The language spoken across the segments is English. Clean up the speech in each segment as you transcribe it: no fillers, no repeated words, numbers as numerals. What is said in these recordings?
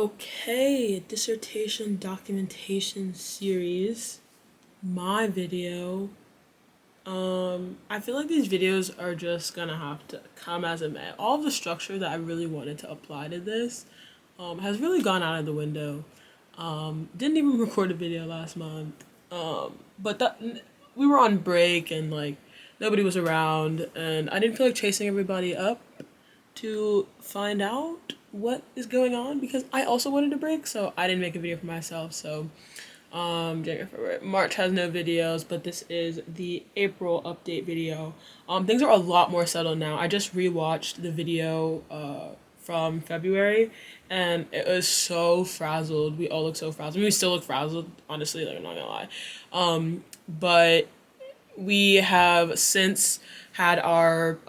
Okay, dissertation documentation series, my video. I feel like these videos are just gonna have to come as a may. All of the structure that I really wanted to apply to this has really gone out of the window. Didn't even record a video last month. But we were on break and like nobody was around, and I didn't feel like chasing everybody up to find out what is going on because I also wanted a break, so I didn't make a video for myself. So January, February, March has no videos, but this is the April update video. Things are a lot more settled now. I just rewatched the video from February, and it was so frazzled. We all look so frazzled. I mean, we still look frazzled, honestly, like I'm not gonna lie. But we have since had our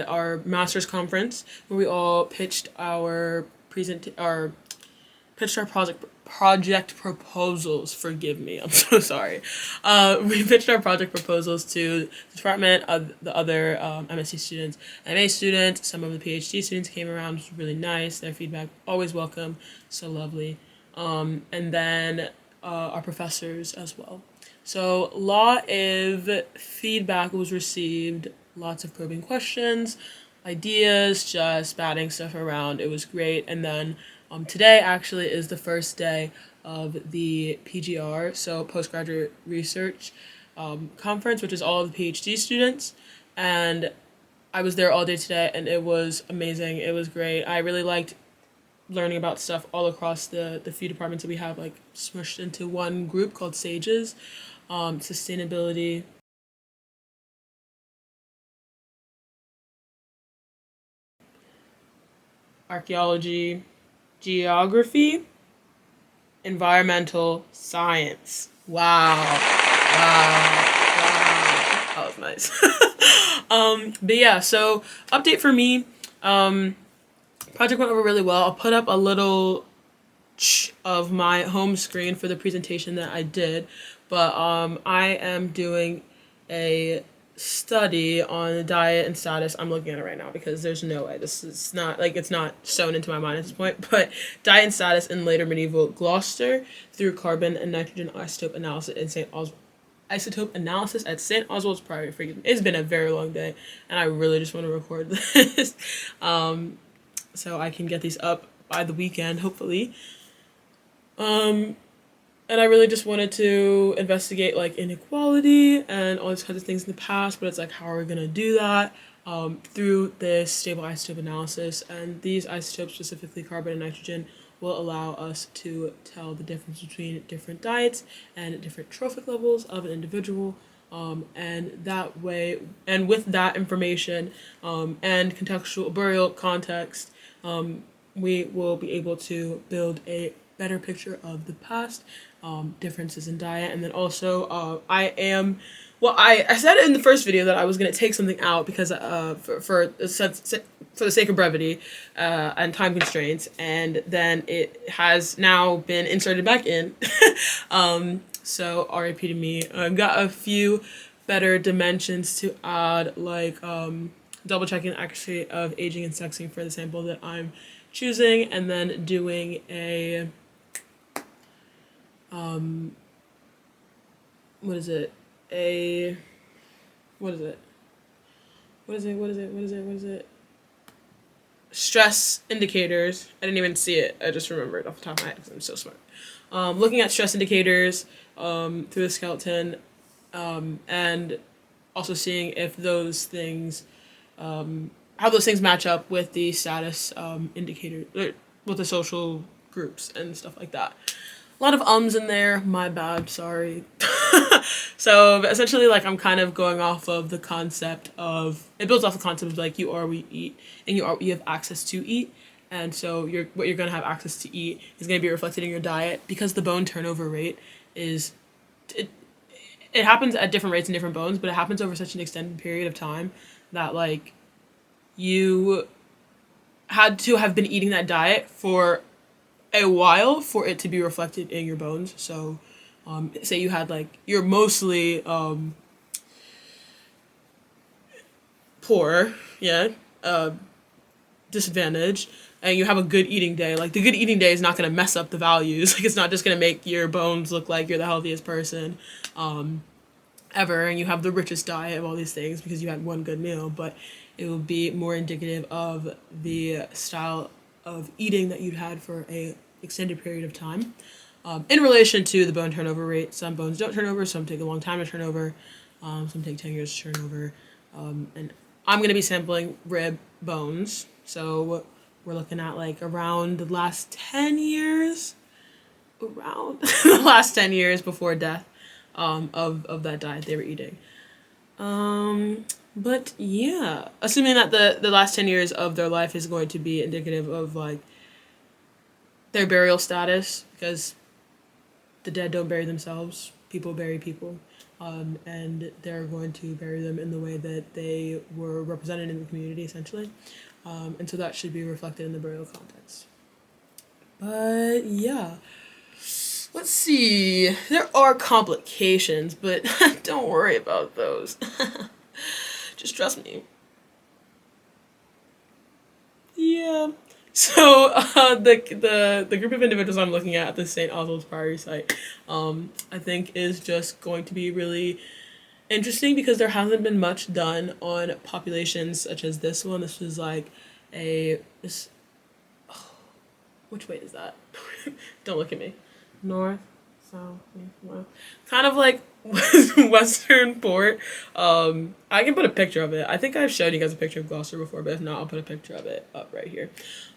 our master's conference where we all pitched our project proposals. Forgive me, I'm so sorry. We pitched our project proposals to the department of the other MSc students, MA students. Some of the PhD students came around, which was really nice. Their feedback always welcome, so lovely. And then our professors as well. So a lot of feedback was received, lots of probing questions, ideas, just batting stuff around. It was great. And then today actually is the first day of the PGR, so postgraduate research conference, which is all of the PhD students. And I was there all day today, and it was amazing. It was great. I really liked learning about stuff all across the few departments that we have like smushed into one group called SAGES. Sustainability, archaeology, geography, environmental science. Wow. That was nice. But yeah, so update for me. Project went over really well. I'll put up a little of my home screen for the presentation that I did, but I am doing a study on diet and status. I'm looking at it right now because there's no way this is not like it's not sewn into my mind at this point. But diet and status in later medieval Gloucester through carbon and nitrogen isotope analysis in isotope analysis at St. Oswald's Priory. Forgive me. It's been a very long day, and I really just want to record this, so I can get these up by the weekend, hopefully. And I really just wanted to investigate like inequality and all these kinds of things in the past, but it's like, how are we gonna do that through this stable isotope analysis? And these isotopes, specifically carbon and nitrogen, will allow us to tell the difference between different diets and different trophic levels of an individual. And that way, and with that information and contextual burial context, we will be able to build a better picture of the past, differences in diet. And then also I said in the first video that I was going to take something out because for the sake of brevity and time constraints, and then it has now been inserted back in. So RIP to me. I've got a few better dimensions to add, like double checking the accuracy of aging and sexing for the sample that I'm choosing, and then doing a what is it? Stress indicators. I didn't even see it. I just remembered off the top of my head because I'm so smart. Looking at stress indicators through the skeleton, and also seeing if those things, how those things match up with the status indicator, with the social groups and stuff like that. A lot of ums in there, my bad, sorry. So essentially, like, I'm kind of going off of the concept of, it builds off the concept of like, you are what you eat, and you have access to eat. And so what you're gonna have access to eat is gonna be reflected in your diet, because the bone turnover rate is, it happens at different rates in different bones, but it happens over such an extended period of time that like you had to have been eating that diet for a while for it to be reflected in your bones. So say you had like, you're mostly poor, yeah, disadvantaged and you have a good eating day, like the good eating day is not going to mess up the values. Like it's not just going to make your bones look like you're the healthiest person ever, and you have the richest diet of all these things because you had one good meal, but it will be more indicative of the style of eating that you'd had for a extended period of time. In relation to the bone turnover rate, some bones don't turn over, some take a long time to turn over, some take 10 years to turn over, and I'm going to be sampling rib bones, so we're looking at like around the last 10 years, around the last 10 years before death, of that diet they were eating. But yeah, assuming that the last 10 years of their life is going to be indicative of like their burial status, because the dead don't bury themselves, people bury people, and they're going to bury them in the way that they were represented in the community, essentially, and so that should be reflected in the burial context. But yeah, let's see. There are complications, but don't worry about those. Just trust me. Yeah. So the group of individuals I'm looking at the St. Oswald's Priory site, I think is just going to be really interesting because there hasn't been much done on populations such as this one. This was like this. Oh, which way is that? Don't look at me. North, south, east, west. Kind of like Western Port. I can put a picture of it. I think I've showed you guys a picture of Gloucester before, but if not, I'll put a picture of it up right here.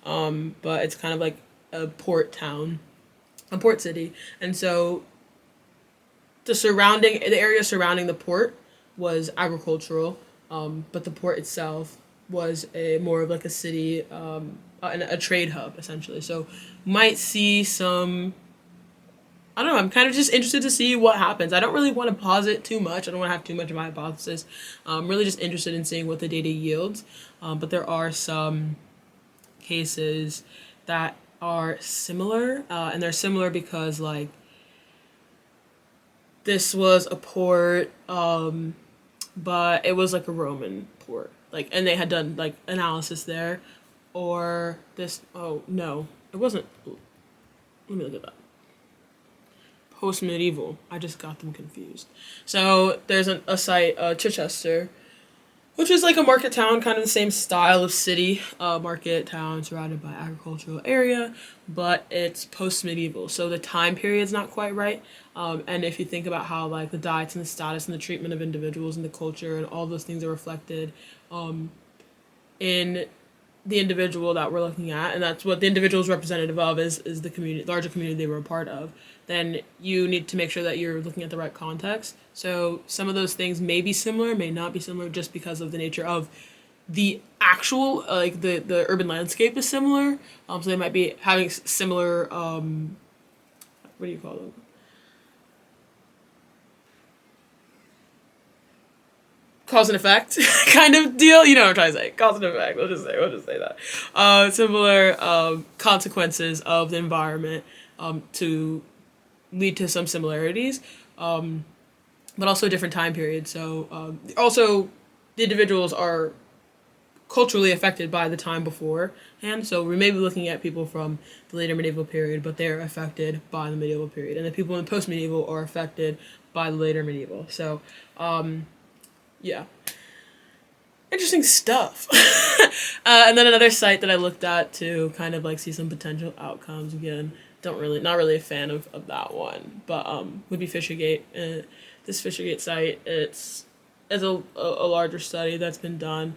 But it's kind of like a port town, a port city, and so the area surrounding the port was agricultural, but the port itself was a more of like a city, and a trade hub essentially. So might see some. I don't know. I'm kind of just interested to see what happens. I don't really want to posit too much. I don't want to have too much of my hypothesis. I'm really just interested in seeing what the data yields. But there are some cases that are similar, and they're similar because like this was a port, but it was like a Roman port, like, and they had done like analysis there, or this. Oh no, it wasn't. Let me look at that. Post-medieval. I just got them confused. So there's a site, Chichester, which is like a market town, kind of the same style of city, market town surrounded by agricultural area, but it's post-medieval. So the time period's not quite right. And if you think about how like the diets and the status and the treatment of individuals and the culture and all those things are reflected in the individual that we're looking at, and that's what the individual is representative of, is the community, larger community they were a part of, then you need to make sure that you're looking at the right context. So some of those things may be similar, may not be similar, just because of the nature of the actual, like the urban landscape is similar. So they might be having similar, what do you call them? Cause and effect kind of deal. You know what I'm trying to say. Cause and effect. We'll just say that. Similar consequences of the environment to lead to some similarities, but also different time periods. So also the individuals are culturally affected by the time beforehand. So we may be looking at people from the later medieval period, but they're affected by the medieval period, and the people in the post-medieval are affected by the later medieval. So yeah, interesting stuff. And then another site that I looked at to kind of like see some potential outcomes. Again, not really a fan of that one, but would be Fishergate. This Fishergate site, it's a larger study that's been done.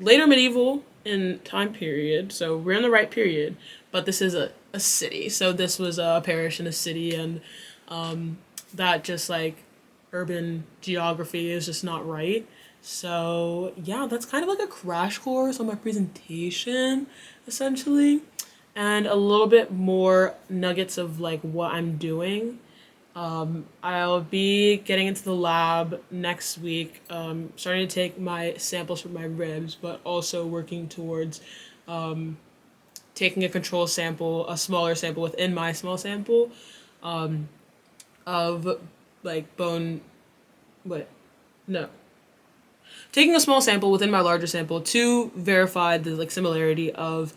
Later medieval in time period, so we're in the right period, but this is a city. So this was a parish in a city, and that just like urban geography is just not right. So yeah, that's kind of like a crash course on my presentation, essentially, and a little bit more nuggets of like what I'm doing. I'll be getting into the lab next week, starting to take my samples from my ribs, but also working towards taking a control sample, a smaller sample within my small sample, of like bone, what? No. taking a small sample within my larger sample to verify the like similarity of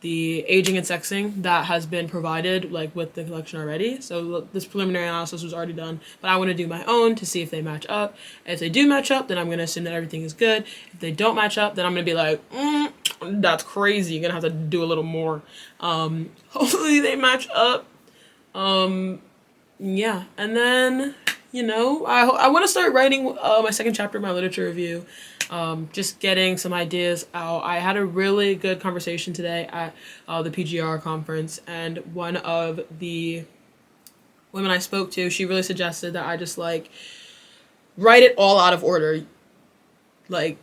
the aging and sexing that has been provided like with the collection already. So this preliminary analysis was already done, but I want to do my own to see if they match up. If they do match up, then I'm going to assume that everything is good. If they don't match up, then I'm going to be like, that's crazy. You're going to have to do a little more. Hopefully they match up. Yeah. And then, you know, I want to start writing my second chapter of my literature review. Just getting some ideas out. I had a really good conversation today at the PGR conference, and one of the women I spoke to, she really suggested that I just like write it all out of order. Like,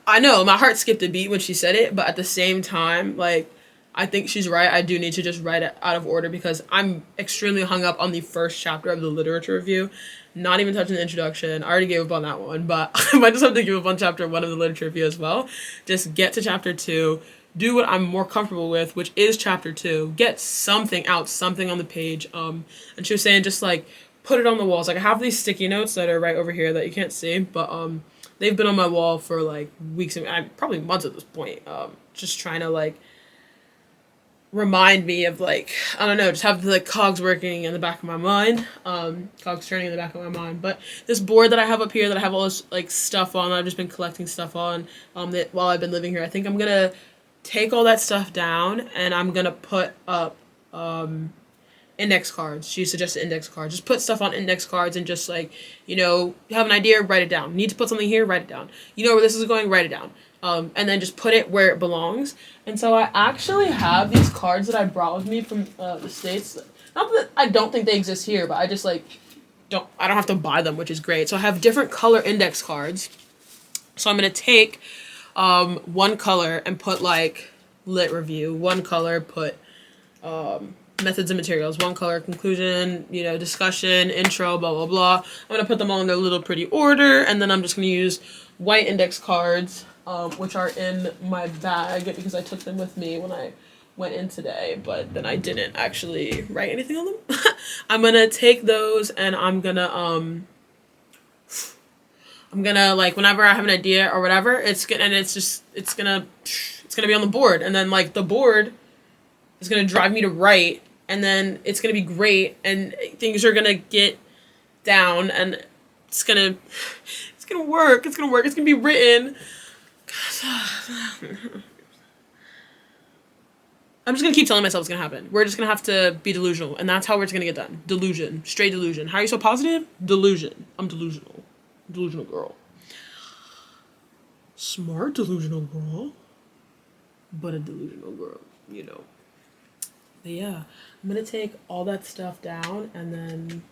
I know my heart skipped a beat when she said it, but at the same time, like, I think she's right. I do need to just write it out of order because I'm extremely hung up on the first chapter of the literature review. Not even touching the introduction. I already gave up on that one, but I might just have to give up on chapter 1 of the literature review as well. Just get to chapter 2, do what I'm more comfortable with, which is chapter 2. Get something out, something on the page. And she was saying just like put it on the walls. Like I have these sticky notes that are right over here that you can't see, but they've been on my wall for like weeks and probably months at this point. Just trying to like remind me of like, I don't know, just have the like cogs working in the back of my mind, cogs turning in the back of my mind. But this board that I have up here that I have all this like stuff on, I've just been collecting stuff on that while I've been living here. I think I'm gonna take all that stuff down and I'm gonna put up index cards. She suggested index cards. Just put stuff on index cards and just like, you know, have an idea, write it down. Need to put something here, write it down. You know where this is going, write it down. And then just put it where it belongs. And so I actually have these cards that I brought with me from the States. Not that I don't think they exist here, but I just like I don't have to buy them, which is great. So I have different color index cards. So I'm gonna take one color and put like lit review, one color put methods and materials, one color conclusion, you know, discussion, intro, blah blah blah. I'm gonna put them all in their little pretty order, and then I'm just gonna use white index cards, which are in my bag because I took them with me when I went in today, but then I didn't actually write anything on them. I'm gonna take those and I'm gonna like whenever I have an idea or whatever, it's gonna be on the board, and then like the board is gonna drive me to write, and then it's gonna be great, and things are gonna get down, and it's gonna work. It's gonna be written. I'm just gonna keep telling myself it's gonna happen. We're just gonna have to be delusional, and that's how it's gonna get done. Delusion, straight delusion. How are you so positive? Delusion. I'm delusional. Delusional girl. Smart delusional girl, but a delusional girl, you know. But yeah, I'm gonna take all that stuff down and then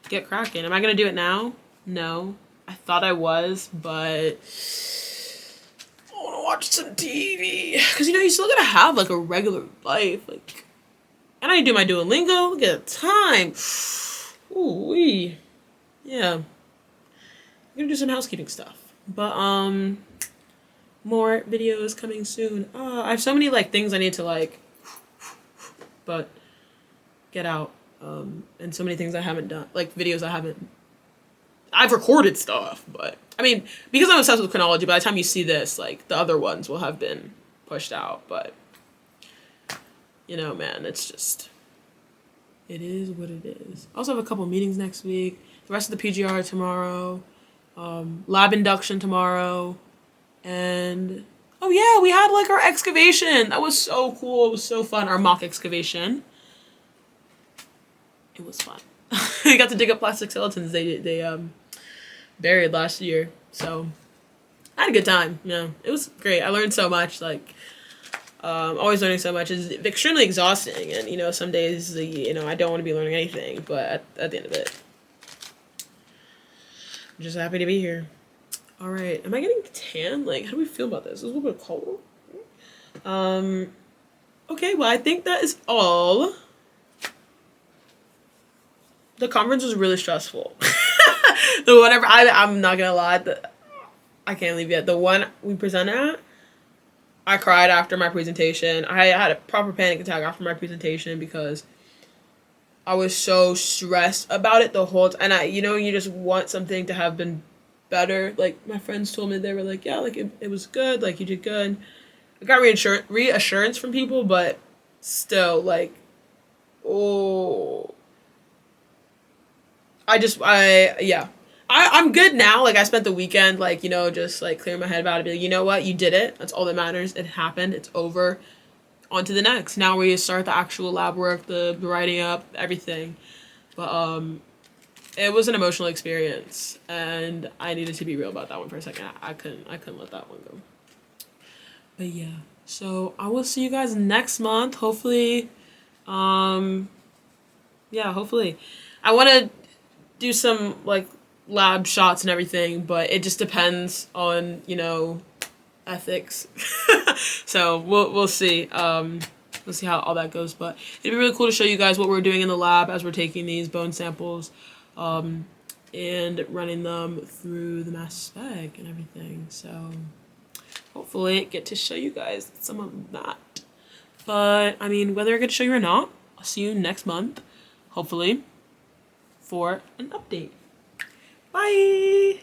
get cracking. Am I gonna do it now? No. I thought I was, but I wanna watch some TV. Cause you know, you still gotta have like a regular life. Like, and I do my Duolingo. Look at the time. Ooh wee. Yeah. I'm gonna do some housekeeping stuff. But more videos coming soon. I have so many like things I need to like but get out. And so many things I haven't done, like videos I've recorded stuff, but I mean, because I'm obsessed with chronology, by the time you see this, like the other ones will have been pushed out, but you know, man, it's just, it is what it is. I also have a couple meetings next week, the rest of the PGR tomorrow, lab induction tomorrow, and oh yeah, we had like our excavation. That was so cool. It was so fun. Our mock excavation. It was fun. We got to dig up plastic skeletons they buried last year. So I had a good time. Yeah, it was great. I learned so much. Like always learning so much. It's extremely exhausting, and you know, some days you know, I don't want to be learning anything, but at the end of it, I'm just happy to be here. All right, am I getting tan? Like, how do we feel about this? Is it a little bit cold? Okay, well, I think that is all. The conference was really stressful. I'm not gonna lie, I can't leave yet. The one we presented at, I cried after my presentation. I had a proper panic attack after my presentation because I was so stressed about it the whole time. And you know, you just want something to have been better. Like my friends told me, they were like, yeah, like it was good, like you did good. I got reassurance from people, but still, like, oh, yeah. I'm good now. Like I spent the weekend, like, you know, just like clearing my head about it. Be like, you know what, you did it. That's all that matters. It happened. It's over. On to the next. Now we start the actual lab work, the writing up, everything. But it was an emotional experience, and I needed to be real about that one for a second. I couldn't let that one go. But yeah, so I will see you guys next month. Hopefully, yeah, hopefully. I want to do some like lab shots and everything, but it just depends on, you know, ethics. So we'll see. We'll see how all that goes. But it'd be really cool to show you guys what we're doing in the lab as we're taking these bone samples, and running them through the mass spec and everything. So hopefully get to show you guys some of that. But I mean, whether I get to show you or not, I'll see you next month, hopefully, for an update. Bye!